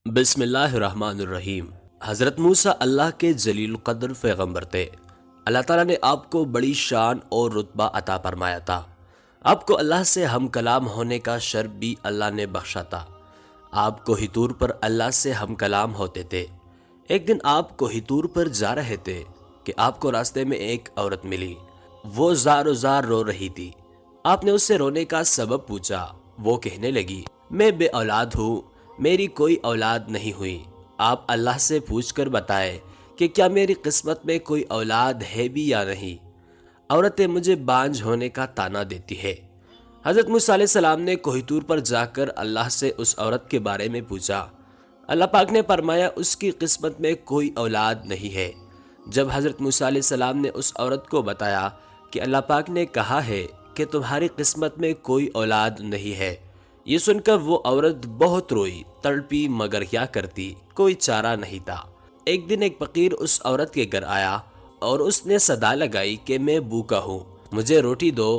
بسم اللہ الرحمن الرحیم۔ حضرت موسیٰ اللہ کے جلیل القدر پیغمبر تھے۔ اللہ تعالیٰ نے آپ کو بڑی شان اور رتبہ عطا فرمایا تھا۔ آپ کو اللہ سے ہم کلام ہونے کا شرف بھی اللہ نے بخشا تھا۔ آپ کوہ طور پر اللہ سے ہم کلام ہوتے تھے۔ ایک دن آپ کوہ طور پر جا رہے تھے کہ آپ کو راستے میں ایک عورت ملی۔ وہ زار و زار رو رہی تھی۔ آپ نے اس سے رونے کا سبب پوچھا۔ وہ کہنے لگی، میں بے اولاد ہوں، میری کوئی اولاد نہیں ہوئی۔ آپ اللہ سے پوچھ کر بتائے کہ کیا میری قسمت میں کوئی اولاد ہے بھی یا نہیں۔ عورتیں مجھے بانجھ ہونے کا طعنہ دیتی ہے۔ حضرت موسیٰ علیہ السلام نے کوہ طور پر جا کر اللہ سے اس عورت کے بارے میں پوچھا۔ اللہ پاک نے فرمایا اس کی قسمت میں کوئی اولاد نہیں ہے۔ جب حضرت موسیٰ علیہ السلام نے اس عورت کو بتایا کہ اللہ پاک نے کہا ہے کہ تمہاری قسمت میں کوئی اولاد نہیں ہے، یہ سن کر وہ عورت بہت روئی، تڑپی، مگر کیا کرتی، کوئی چارہ نہیں تھا۔ ایک دن ایک فقیر اس عورت کے گھر آیا اور اس نے صدا لگائی کہ میں بھوکا ہوں، مجھے روٹی دو۔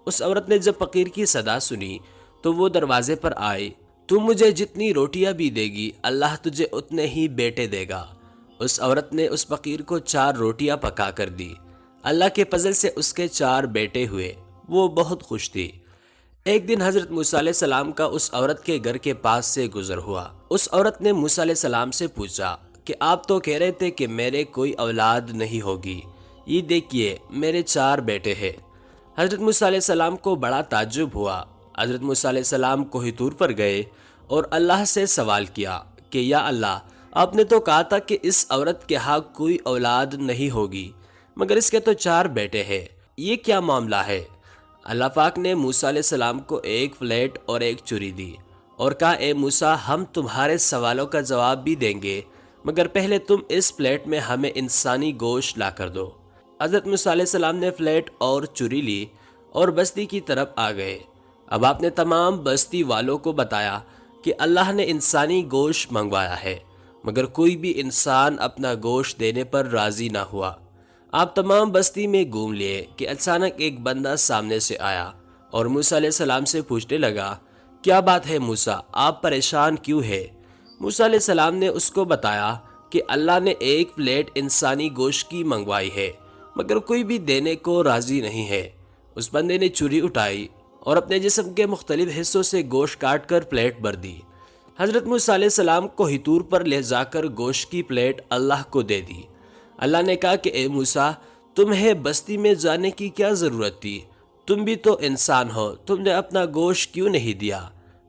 اس عورت نے جب فقیر کی صدا سنی تو وہ دروازے پر آئی۔ تو مجھے جتنی روٹیاں بھی دے گی، اللہ تجھے اتنے ہی بیٹے دے گا۔ اس عورت نے اس فقیر کو 4 روٹیاں پکا کر دی۔ اللہ کے فضل سے اس کے 4 بیٹے ہوئے۔ وہ بہت خوش تھی۔ ایک دن حضرت موسیٰ علیہ السلام کا اس عورت کے گھر کے پاس سے گزر ہوا۔ اس عورت نے موسیٰ علیہ السلام سے پوچھا کہ آپ تو کہہ رہے تھے کہ میرے کوئی اولاد نہیں ہوگی، یہ دیکھیے میرے 4 بیٹے ہیں۔ حضرت موسیٰ علیہ السلام کو بڑا تعجب ہوا۔ حضرت موسیٰ علیہ السلام کوہ طور پر گئے اور اللہ سے سوال کیا کہ یا اللہ، آپ نے تو کہا تھا کہ اس عورت کے ہاں کوئی اولاد نہیں ہوگی، مگر اس کے تو 4 بیٹے ہیں، یہ کیا معاملہ ہے؟ اللہ پاک نے موسیٰ علیہ السلام کو ایک پلیٹ اور ایک چوری دی اور کہا، اے موسیٰ، ہم تمہارے سوالوں کا جواب بھی دیں گے، مگر پہلے تم اس پلیٹ میں ہمیں انسانی گوشت لا کر دو۔ حضرت موسیٰ علیہ السلام نے پلیٹ اور چوری لی اور بستی کی طرف آ گئے۔ اب آپ نے تمام بستی والوں کو بتایا کہ اللہ نے انسانی گوشت منگوایا ہے، مگر کوئی بھی انسان اپنا گوشت دینے پر راضی نہ ہوا۔ آپ تمام بستی میں گھوم لیے کہ اچانک ایک بندہ سامنے سے آیا اور موسیٰ علیہ السلام سے پوچھنے لگا، کیا بات ہے موسیٰ، آپ پریشان کیوں ہے؟ موسیٰ علیہ السلام نے اس کو بتایا کہ اللہ نے ایک پلیٹ انسانی گوشت کی منگوائی ہے، مگر کوئی بھی دینے کو راضی نہیں ہے۔ اس بندے نے چوری اٹھائی اور اپنے جسم کے مختلف حصوں سے گوشت کاٹ کر پلیٹ بھر دی۔ حضرت موسیٰ علیہ السلام کوہ طور پر لے جا کر گوشت کی پلیٹ اللہ کو دے دی۔ اللہ نے کہا کہ اے موسیٰ، تمہیں بستی میں جانے کی کیا ضرورت تھی؟ تم بھی تو انسان ہو، تم نے اپنا گوشت کیوں نہیں دیا؟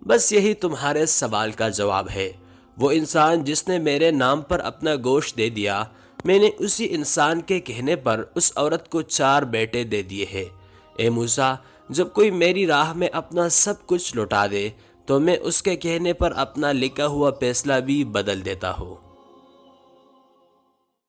بس یہی تمہارے سوال کا جواب ہے۔ وہ انسان جس نے میرے نام پر اپنا گوشت دے دیا، میں نے اسی انسان کے کہنے پر اس عورت کو 4 بیٹے دے دیے ہیں۔ اے موسیٰ، جب کوئی میری راہ میں اپنا سب کچھ لوٹا دے تو میں اس کے کہنے پر اپنا لکھا ہوا فیصلہ بھی بدل دیتا ہوں۔